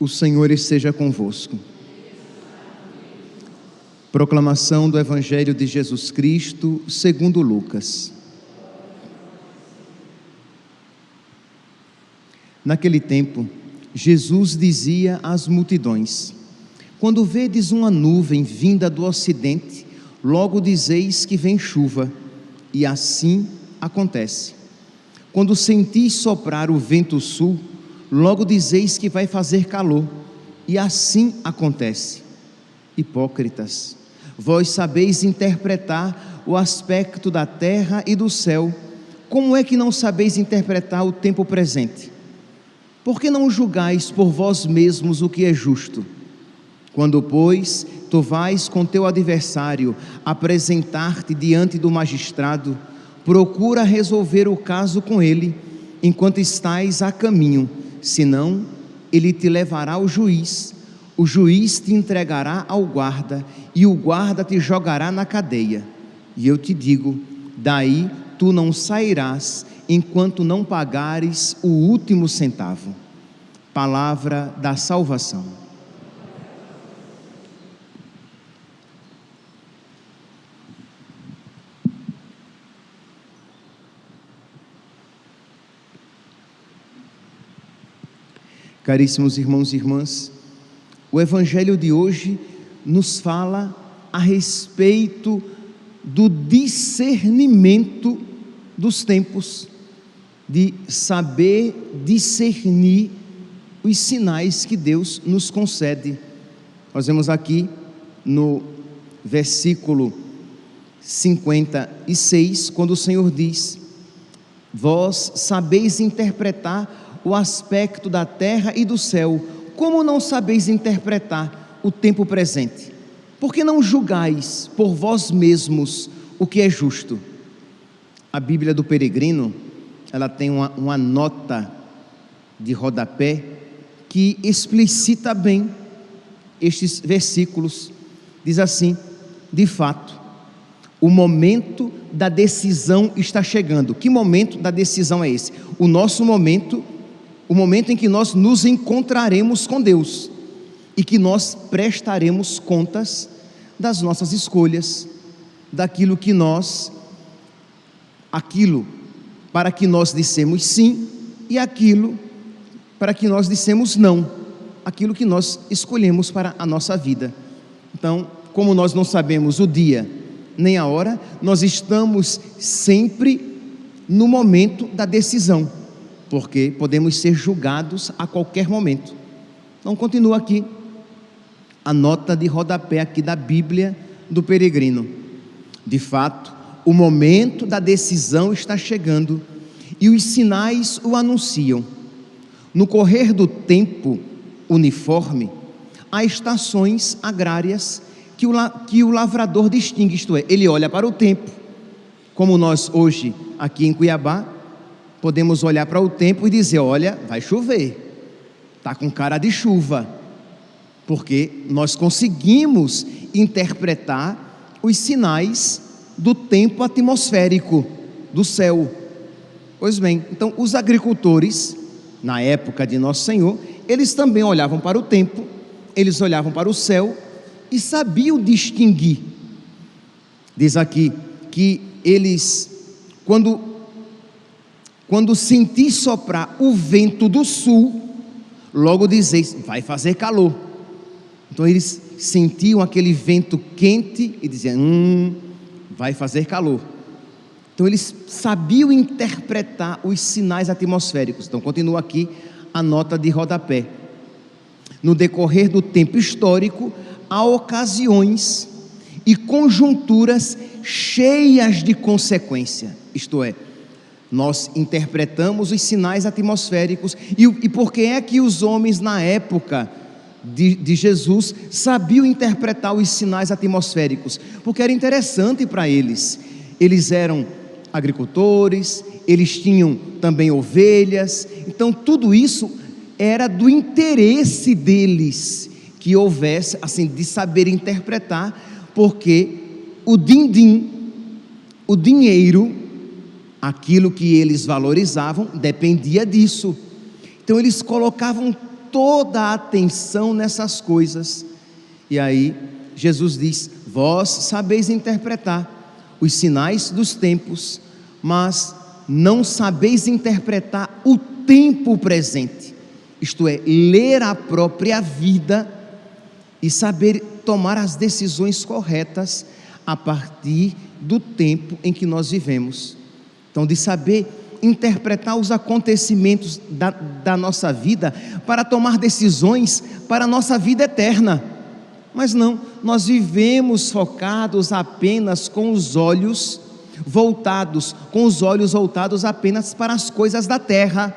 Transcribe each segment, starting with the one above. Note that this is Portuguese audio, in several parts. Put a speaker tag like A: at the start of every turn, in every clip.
A: O Senhor esteja convosco. Proclamação do Evangelho de Jesus Cristo, segundo Lucas. Naquele tempo, Jesus dizia às multidões: quando vedes uma nuvem vinda do ocidente, logo dizeis que vem chuva, e assim acontece. Quando sentis soprar o vento sul, logo dizeis que vai fazer calor, e assim acontece. Hipócritas, vós sabeis interpretar o aspecto da terra e do céu, como é que não sabeis interpretar o tempo presente? Por que não julgais por vós mesmos o que é justo? Quando, pois, tu vais com teu adversário apresentar-te diante do magistrado, procura resolver o caso com ele, enquanto estás a caminho, senão ele te levará ao juiz, o juiz te entregará ao guarda, e o guarda te jogará na cadeia. E eu te digo, daí tu não sairás, enquanto não pagares o último centavo. Palavra da salvação. Caríssimos irmãos e irmãs, o Evangelho de hoje nos fala a respeito do discernimento dos tempos, de saber discernir os sinais que Deus nos concede. Nós vemos aqui no versículo 56, quando o Senhor diz: vós sabeis interpretar o aspecto da terra e do céu, como não sabeis interpretar o tempo presente? Por que não julgais por vós mesmos o que é justo? A Bíblia do Peregrino, ela tem uma nota de rodapé que explicita bem estes versículos. Diz assim: de fato, o momento da decisão está chegando. Que momento da decisão é esse? O nosso momento, o momento em que nós nos encontraremos com Deus e que nós prestaremos contas das nossas escolhas, daquilo que aquilo para que nós dissemos sim e aquilo para que nós dissemos não, aquilo que nós escolhemos para a nossa vida. Então, como nós não sabemos o dia nem a hora, nós estamos sempre no momento da decisão, porque podemos ser julgados a qualquer momento. Então continua aqui a nota de rodapé aqui da Bíblia do Peregrino. De fato, o momento da decisão está chegando e os sinais o anunciam. No correr do tempo uniforme, há estações agrárias que o lavrador distingue, isto é, ele olha para o tempo, como nós hoje aqui em Cuiabá podemos olhar para o tempo e dizer: olha, vai chover, está com cara de chuva, porque nós conseguimos interpretar os sinais do tempo atmosférico, do céu. Pois bem, então os agricultores, na época de Nosso Senhor, eles também olhavam para o tempo, eles olhavam para o céu e sabiam distinguir. Diz aqui que eles, quando sentis soprar o vento do sul, logo dizeis: vai fazer calor. Então eles sentiam aquele vento quente e diziam: vai fazer calor. Então eles sabiam interpretar os sinais atmosféricos. Então continua aqui a nota de rodapé. No decorrer do tempo histórico, há ocasiões e conjunturas cheias de consequência, isto é, nós interpretamos os sinais atmosféricos. E por que é que os homens na época de Jesus sabiam interpretar os sinais atmosféricos? Porque era interessante para eles. Eles eram agricultores, eles tinham também ovelhas, então tudo isso era do interesse deles que houvesse, assim, de saber interpretar, porque o din-din, o dinheiro, aquilo que eles valorizavam, dependia disso. Então eles colocavam toda a atenção nessas coisas. E aí Jesus diz: vós sabeis interpretar os sinais dos tempos, mas não sabeis interpretar o tempo presente. Isto é, ler a própria vida e saber tomar as decisões corretas a partir do tempo em que nós vivemos. Então, de saber interpretar os acontecimentos da nossa vida para tomar decisões para a nossa vida eterna. Mas não, nós vivemos focados apenas com os olhos voltados apenas para as coisas da terra,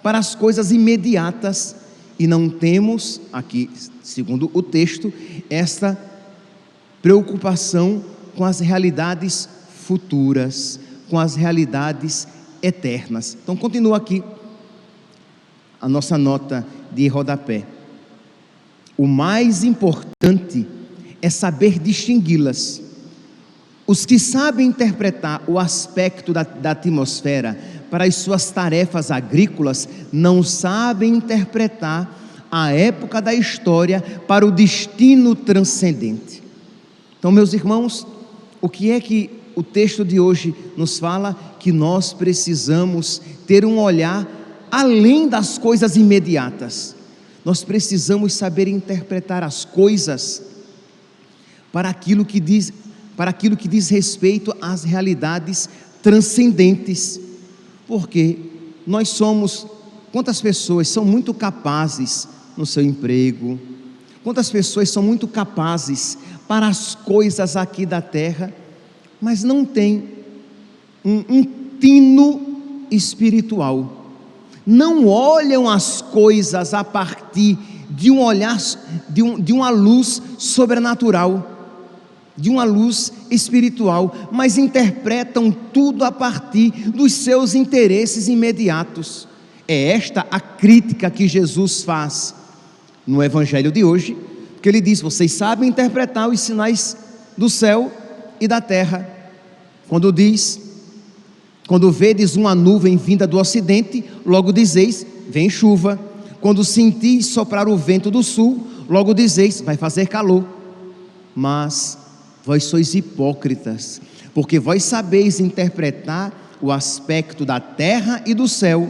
A: para as coisas imediatas, e não temos aqui, segundo o texto, esta preocupação com as realidades futuras, com as realidades eternas. Então continua aqui a nossa nota de rodapé. O mais importante é saber distingui-las. Os que sabem interpretar o aspecto da atmosfera para as suas tarefas agrícolas não sabem interpretar a época da história para o destino transcendente. Então, meus irmãos, o que é que o texto de hoje nos fala? Que nós precisamos ter um olhar além das coisas imediatas. Nós precisamos saber interpretar as coisas para aquilo que diz respeito às realidades transcendentes. Porque nós somos, quantas pessoas são muito capazes no seu emprego, quantas pessoas são muito capazes para as coisas aqui da terra, mas não tem um tino espiritual, não olham as coisas a partir de um olhar, de uma luz sobrenatural, de uma luz espiritual, mas interpretam tudo a partir dos seus interesses imediatos. É esta a crítica que Jesus faz no Evangelho de hoje, porque ele diz: vocês sabem interpretar os sinais do céu e da terra, quando vedes uma nuvem vinda do ocidente, logo dizeis: vem chuva. Quando sentis soprar o vento do sul, logo dizeis: vai fazer calor. Mas vós sois hipócritas, porque vós sabeis interpretar o aspecto da terra e do céu,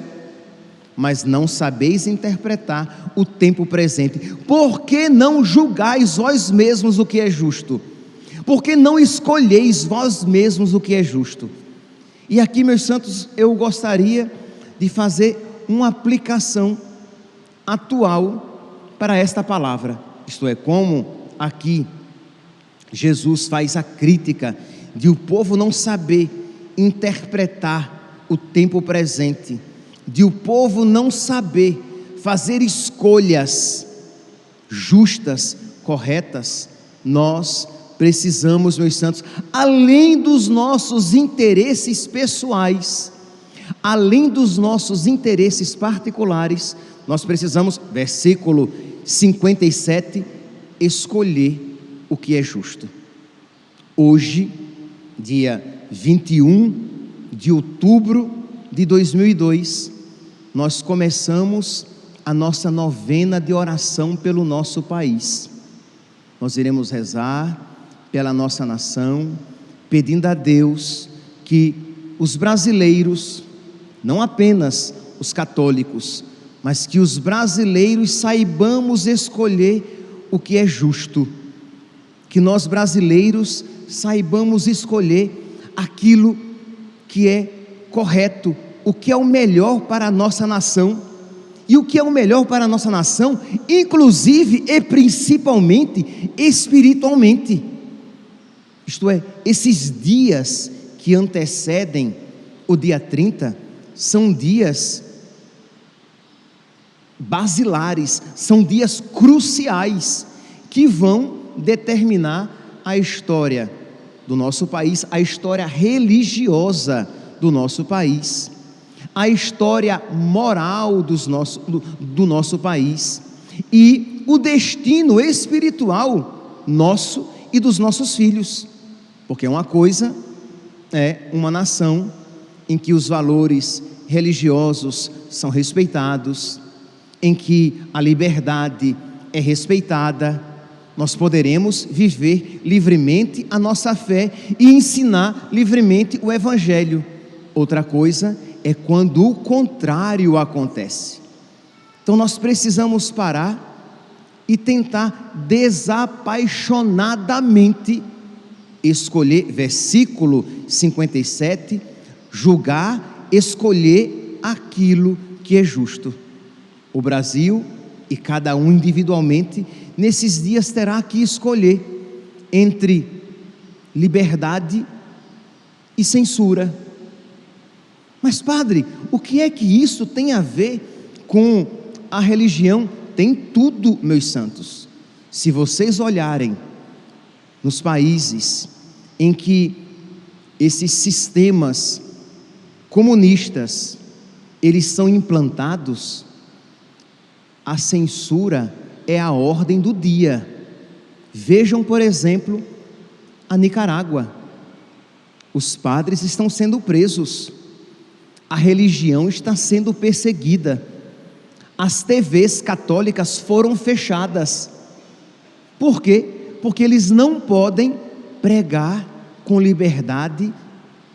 A: mas não sabeis interpretar o tempo presente. Por que não julgais vós mesmos o que é justo? Por que não escolheis vós mesmos o que é justo? E aqui, meus santos, eu gostaria de fazer uma aplicação atual para esta palavra. Isto é, como aqui Jesus faz a crítica de o povo não saber interpretar o tempo presente, de o povo não saber fazer escolhas justas, corretas. Nós precisamos, meus santos, além dos nossos interesses pessoais, além dos nossos interesses particulares, nós precisamos, versículo 57, escolher o que é justo. Hoje, dia 21 de outubro de 2002, nós começamos a nossa novena de oração pelo nosso país. Nós iremos rezar pela nossa nação, pedindo a Deus que os brasileiros, não apenas os católicos, mas que os brasileiros saibamos escolher o que é justo, que nós brasileiros saibamos escolher aquilo que é correto, o que é o melhor para a nossa nação. E o que é o melhor para a nossa nação, inclusive e principalmente espiritualmente. Isto é, esses dias que antecedem o dia 30 são dias basilares, são dias cruciais que vão determinar a história do nosso país, a história religiosa do nosso país, a história moral do nosso país e o destino espiritual nosso e dos nossos filhos. Porque uma coisa é uma nação em que os valores religiosos são respeitados, em que a liberdade é respeitada, nós poderemos viver livremente a nossa fé e ensinar livremente o Evangelho. Outra coisa é quando o contrário acontece. Então nós precisamos parar e tentar desapaixonadamente escolher, versículo 57, julgar, escolher aquilo que é justo. O Brasil e cada um individualmente, nesses dias terá que escolher entre liberdade e censura. Mas, padre, o que é que isso tem a ver com a religião? Tem tudo, meus santos. Se vocês olharem nos países em que esses sistemas comunistas, eles são implantados, a censura é a ordem do dia. Vejam, por exemplo, a Nicarágua. Os padres estão sendo presos, a religião está sendo perseguida, as TVs católicas foram fechadas. Por quê? Porque eles não podem pregar com liberdade,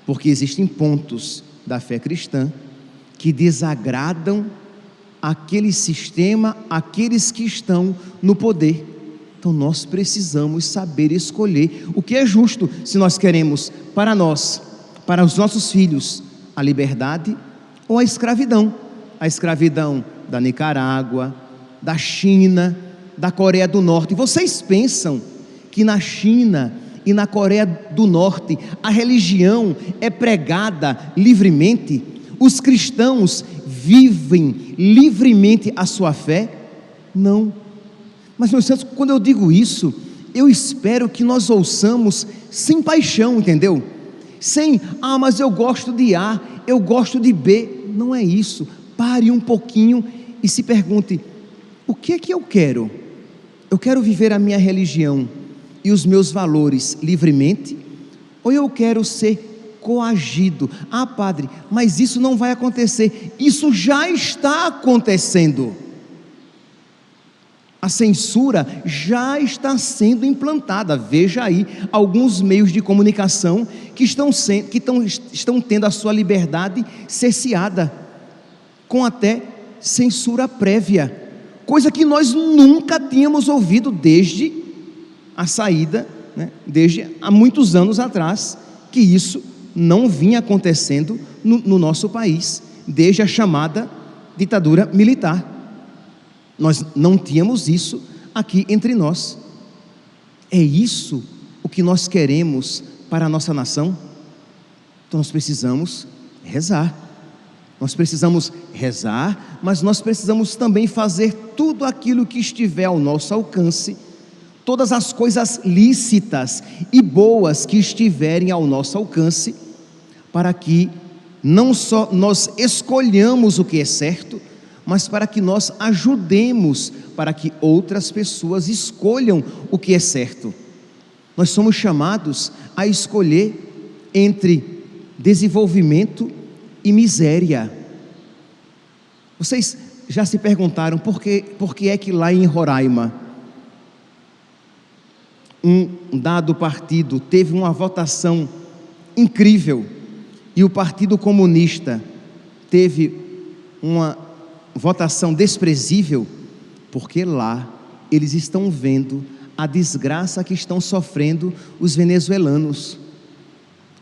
A: porque existem pontos da fé cristã que desagradam aquele sistema, aqueles que estão no poder. Então nós precisamos saber escolher o que é justo, se nós queremos para nós, para os nossos filhos, a liberdade ou a escravidão da Nicarágua, da China, da Coreia do Norte. Vocês pensam que na China e na Coreia do Norte a religião é pregada livremente? Os cristãos vivem livremente a sua fé? Não. Mas, meus santos, quando eu digo isso, eu espero que nós ouçamos sem paixão, entendeu? Sem, mas eu gosto de A, eu gosto de B. Não é isso. Pare um pouquinho e se pergunte: o que é que eu quero? Eu quero viver a minha religião e os meus valores livremente? Ou eu quero ser coagido? Padre, mas isso não vai acontecer. Isso já está acontecendo. A censura já está sendo implantada. Veja aí alguns meios de comunicação que estão tendo a sua liberdade cerceada, com até censura prévia, coisa que nós nunca tínhamos ouvido desde a saída, desde há muitos anos atrás, que isso não vinha acontecendo no nosso país, desde a chamada ditadura militar. Nós não tínhamos isso aqui entre nós. É isso o que nós queremos para a nossa nação? Então nós precisamos rezar. Nós precisamos rezar, mas nós precisamos também fazer tudo aquilo que estiver ao nosso alcance, todas as coisas lícitas e boas que estiverem ao nosso alcance, para que não só nós escolhamos o que é certo, mas para que nós ajudemos para que outras pessoas escolham o que é certo. Nós somos chamados a escolher entre desenvolvimento e miséria. Vocês já se perguntaram por que é que lá em Roraima um dado partido teve uma votação incrível e o Partido Comunista teve uma votação desprezível? Porque lá eles estão vendo a desgraça que estão sofrendo os venezuelanos.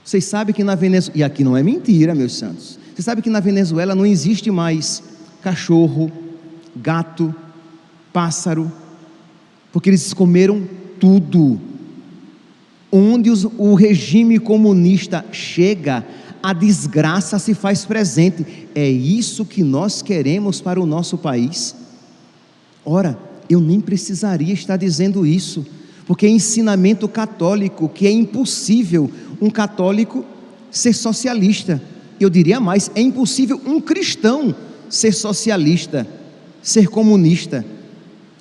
A: Vocês sabem que na Venezuela, e aqui não é mentira, meus santos, vocês sabem que na Venezuela não existe mais cachorro, gato, pássaro, porque eles comeram tudo. Onde o regime comunista chega, a desgraça se faz presente. É isso que nós queremos para o nosso país? Ora, eu nem precisaria estar dizendo isso, porque é ensinamento católico que é impossível um católico ser socialista. Eu diria mais, é impossível um cristão ser socialista, ser comunista.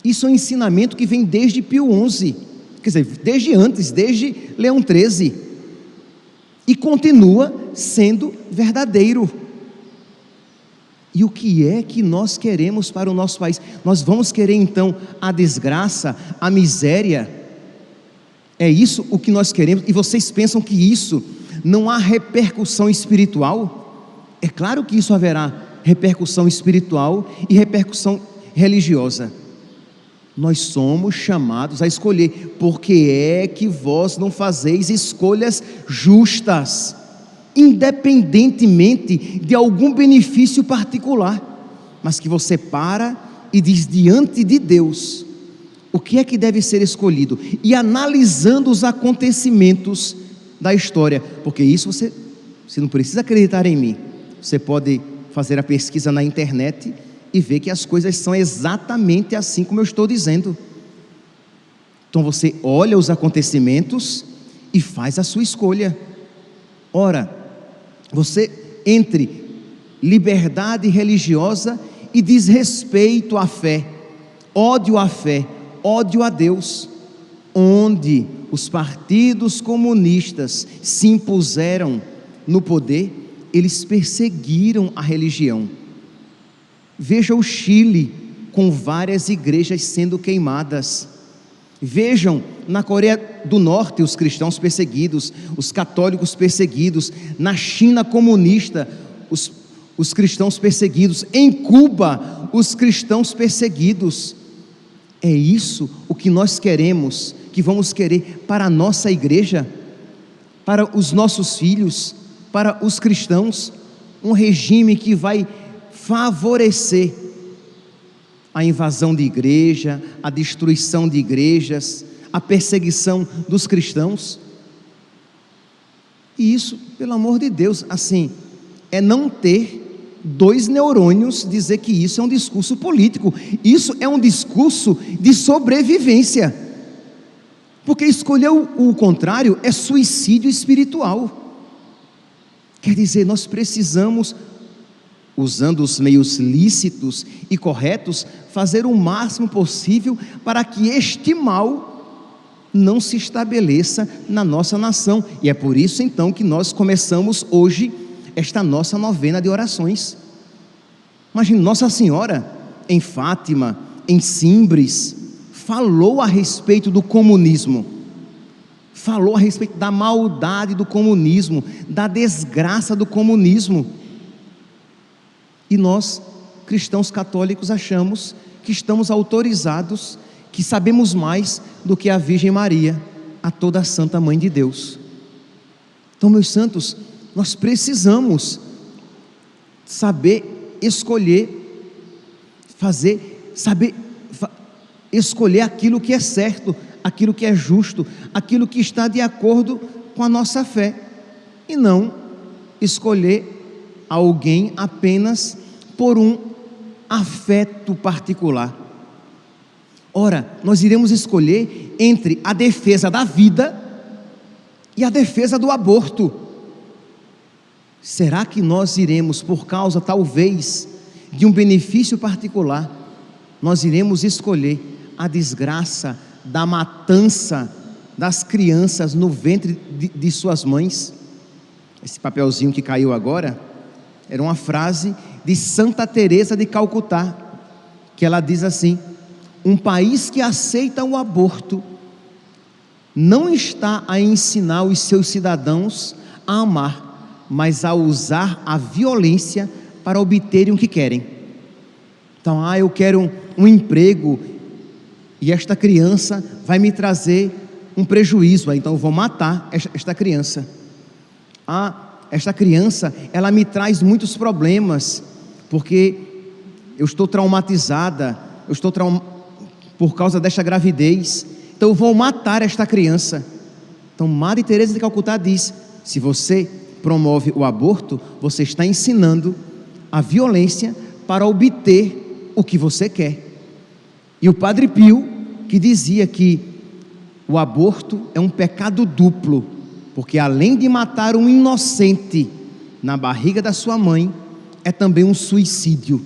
A: Isso é um ensinamento que vem desde Pio XI, quer dizer, desde antes, desde Leão XIII, e continua sendo verdadeiro. E o que é que nós queremos para o nosso país? Nós vamos querer então a desgraça, a miséria? É isso o que nós queremos? E vocês pensam que isso não há repercussão espiritual? É claro que isso haverá repercussão espiritual e repercussão religiosa. Nós somos chamados a escolher. Porque é que vós não fazeis escolhas justas, independentemente de algum benefício particular, mas que você para e diz diante de Deus o que é que deve ser escolhido, e analisando os acontecimentos da história, porque isso você não precisa acreditar em mim, você pode fazer a pesquisa na internet e ver que as coisas são exatamente assim como eu estou dizendo. Então você olha os acontecimentos e faz a sua escolha. Ora, você, entre liberdade religiosa e desrespeito à fé, ódio à fé, ódio a Deus, onde os partidos comunistas se impuseram no poder, eles perseguiram a religião. Veja o Chile, com várias igrejas sendo queimadas. Vejam na Coreia do Norte os cristãos perseguidos, os católicos perseguidos, na China comunista os cristãos perseguidos, em Cuba os cristãos perseguidos. É isso o que nós queremos, que vamos querer para a nossa igreja, para os nossos filhos, para os cristãos? Um regime que vai favorecer a invasão de igreja, a destruição de igrejas, a perseguição dos cristãos? E isso, pelo amor de Deus, assim, é não ter 2 neurônios dizer que isso é um discurso político. Isso é um discurso de sobrevivência, porque escolher o contrário é suicídio espiritual. Quer dizer, nós precisamos, usando os meios lícitos e corretos, fazer o máximo possível para que este mal não se estabeleça na nossa nação. E é por isso então que nós começamos hoje esta nossa novena de orações. Imagine, Nossa Senhora em Fátima, em Simbres, falou a respeito do comunismo, falou a respeito da maldade do comunismo, da desgraça do comunismo. E nós, cristãos católicos, achamos que estamos autorizados, que sabemos mais do que a Virgem Maria, a toda a Santa Mãe de Deus. Então, meus santos, nós precisamos saber escolher, escolher aquilo que é certo, aquilo que é justo, aquilo que está de acordo com a nossa fé, e não escolher alguém apenas por um afeto particular. Ora, nós iremos escolher entre a defesa da vida e a defesa do aborto. Será que nós iremos, por causa talvez de um benefício particular, nós iremos escolher a desgraça da matança das crianças no ventre de suas mães? Esse papelzinho que caiu agora era uma frase de Santa Teresa de Calcutá, que ela diz assim: um país que aceita o aborto não está a ensinar os seus cidadãos a amar, mas a usar a violência para obterem o que querem. Então, eu quero um emprego e esta criança vai me trazer um prejuízo, então eu vou matar esta criança. Esta criança, ela me traz muitos problemas, porque eu estou traumatizada, por causa desta gravidez, então eu vou matar esta criança. Então Madre Teresa de Calcutá diz: se você promove o aborto, você está ensinando a violência para obter o que você quer. E o Padre Pio, que dizia que o aborto é um pecado duplo, porque além de matar um inocente na barriga da sua mãe, é também um suicídio.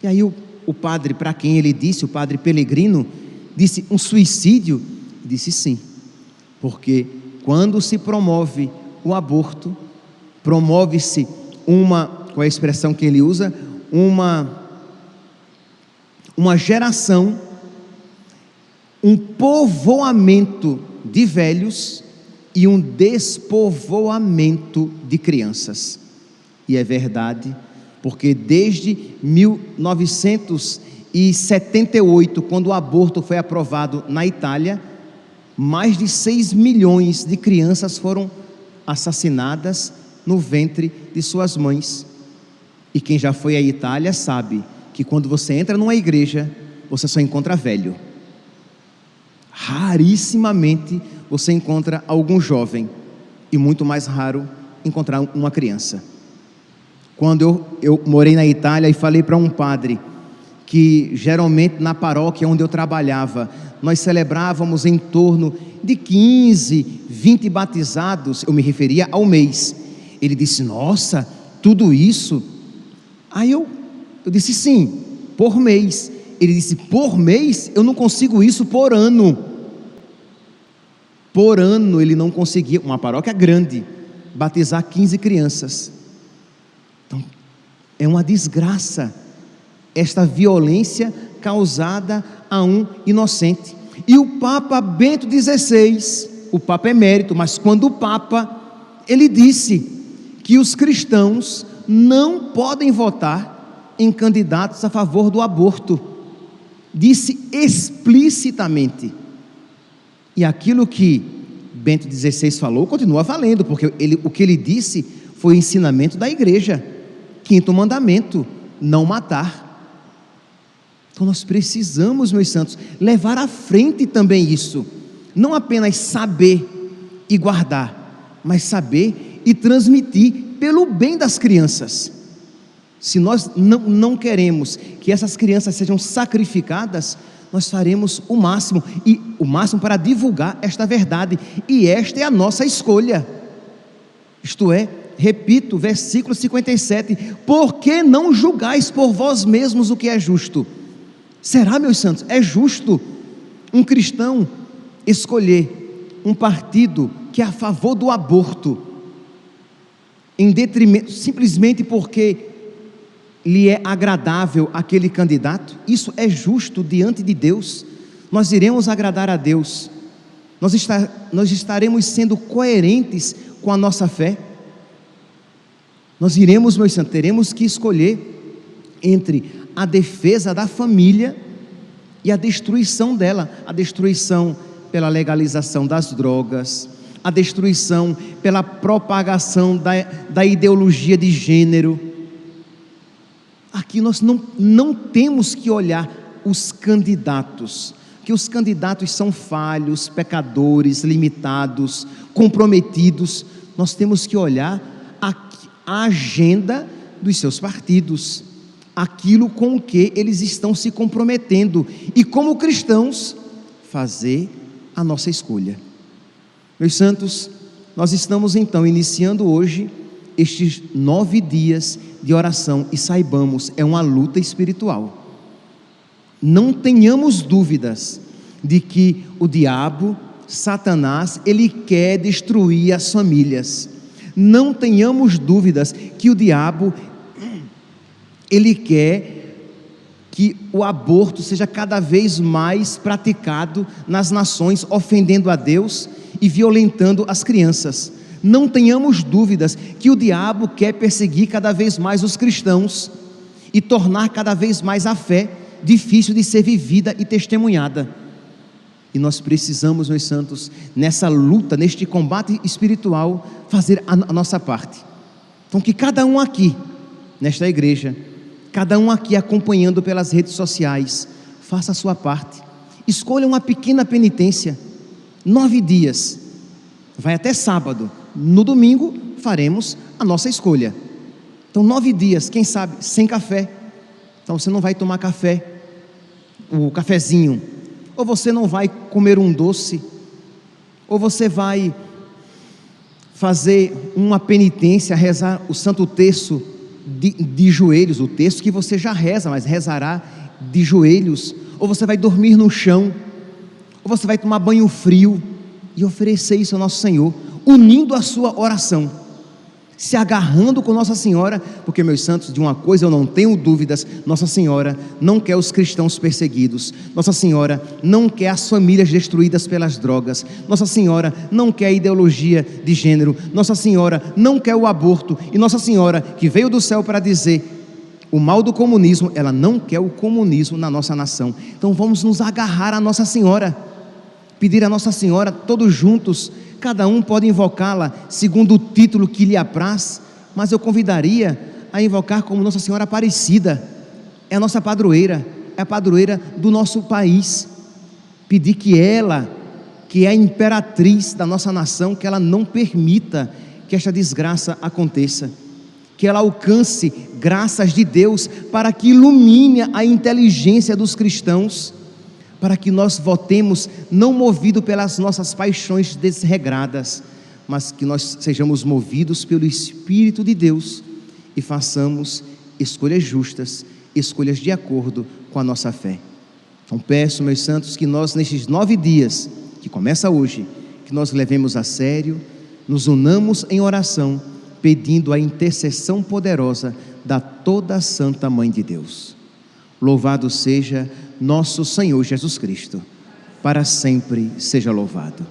A: E aí o padre, para quem ele disse, o padre Pellegrino, disse: um suicídio? Disse sim, porque quando se promove o aborto, promove-se qual é a expressão que ele usa? Uma geração, um povoamento de velhos e um despovoamento de crianças. E é verdade, porque desde 1978, quando o aborto foi aprovado na Itália, mais de 6 milhões de crianças foram assassinadas no ventre de suas mães. E quem já foi à Itália sabe que quando você entra numa igreja, você só encontra velho. Rarissimamente você encontra algum jovem, e muito mais raro encontrar uma criança. Quando eu morei na Itália e falei para um padre que geralmente na paróquia onde eu trabalhava, nós celebrávamos em torno de 15, 20 batizados, eu me referia ao mês. Ele disse: nossa, tudo isso? Aí eu disse: sim, por mês. Ele disse: por mês? Eu não consigo isso por ano. Por ano ele não conseguia, uma paróquia grande, batizar 15 crianças. Então, é uma desgraça esta violência causada a um inocente. E o Papa Bento XVI, o Papa emérito, mas quando o Papa, ele disse que os cristãos não podem votar em candidatos a favor do aborto, disse explicitamente. E aquilo que Bento XVI falou continua valendo, porque o que ele disse foi ensinamento da igreja. 5º mandamento: não matar. Então nós precisamos, meus santos, levar à frente também isso, não apenas saber e guardar, mas saber e transmitir pelo bem das crianças. Se nós não queremos que essas crianças sejam sacrificadas, nós faremos o máximo para divulgar esta verdade, e esta é a nossa escolha. Isto é, repito, versículo 57, por que não julgais por vós mesmos o que é justo? Será, meus santos, é justo um cristão escolher um partido que é a favor do aborto, em detrimento, simplesmente porque lhe é agradável aquele candidato? Isso é justo diante de Deus? Nós iremos agradar a Deus? Nós estaremos sendo coerentes com a nossa fé? Nós iremos, meus santos, teremos que escolher entre a defesa da família e a destruição dela, a destruição pela legalização das drogas, a destruição pela propagação da ideologia de gênero. Aqui nós não temos que olhar os candidatos, que os candidatos são falhos, pecadores, limitados, comprometidos. Nós temos que olhar a agenda dos seus partidos, aquilo com o que eles estão se comprometendo, e como cristãos, fazer a nossa escolha. Meus santos, nós estamos então iniciando hoje estes 9 dias de oração, e saibamos, é uma luta espiritual. Não tenhamos dúvidas de que o diabo, Satanás, ele quer destruir as famílias. Não tenhamos dúvidas que o diabo, ele quer que o aborto seja cada vez mais praticado nas nações, ofendendo a Deus e violentando as crianças. Não tenhamos dúvidas que o diabo quer perseguir cada vez mais os cristãos e tornar cada vez mais a fé difícil de ser vivida e testemunhada. E nós precisamos, meus santos, nessa luta, neste combate espiritual, fazer a nossa parte. Então, que cada um aqui, nesta igreja, cada um aqui acompanhando pelas redes sociais, faça a sua parte. Escolha uma pequena penitência, 9 dias, vai até sábado. No domingo faremos a nossa escolha. Então 9 dias, quem sabe, sem café. Então você não vai tomar café, o cafezinho, ou você não vai comer um doce, ou você vai fazer uma penitência, rezar o Santo Terço de joelhos, o texto que você já reza, mas rezará de joelhos, ou você vai dormir no chão, ou você vai tomar banho frio e oferecer isso ao nosso Senhor, unindo a sua oração. se agarrando com Nossa Senhora, porque, meus santos, de uma coisa eu não tenho dúvidas: Nossa Senhora não quer os cristãos perseguidos, Nossa Senhora não quer as famílias destruídas pelas drogas, Nossa Senhora não quer a ideologia de gênero, Nossa Senhora não quer o aborto, e Nossa Senhora, que veio do céu para dizer o mal do comunismo, ela não quer o comunismo na nossa nação. Então vamos nos agarrar a Nossa Senhora, pedir a Nossa Senhora todos juntos. Cada um pode invocá-la segundo o título que lhe apraz, mas eu convidaria a invocar como Nossa Senhora Aparecida. É a nossa padroeira, é a padroeira do nosso país. Pedir que ela, que é a imperatriz da nossa nação, que ela não permita que esta desgraça aconteça, que ela alcance graças de Deus para que ilumine a inteligência dos cristãos, para que nós votemos não movido pelas nossas paixões desregradas, mas que nós sejamos movidos pelo Espírito de Deus e façamos escolhas justas, escolhas de acordo com a nossa fé. Então peço, meus santos, que nós nestes 9 dias, que começa hoje, que nós levemos a sério, nos unamos em oração, pedindo a intercessão poderosa da toda Santa Mãe de Deus. Louvado seja nosso Senhor Jesus Cristo, para sempre seja louvado.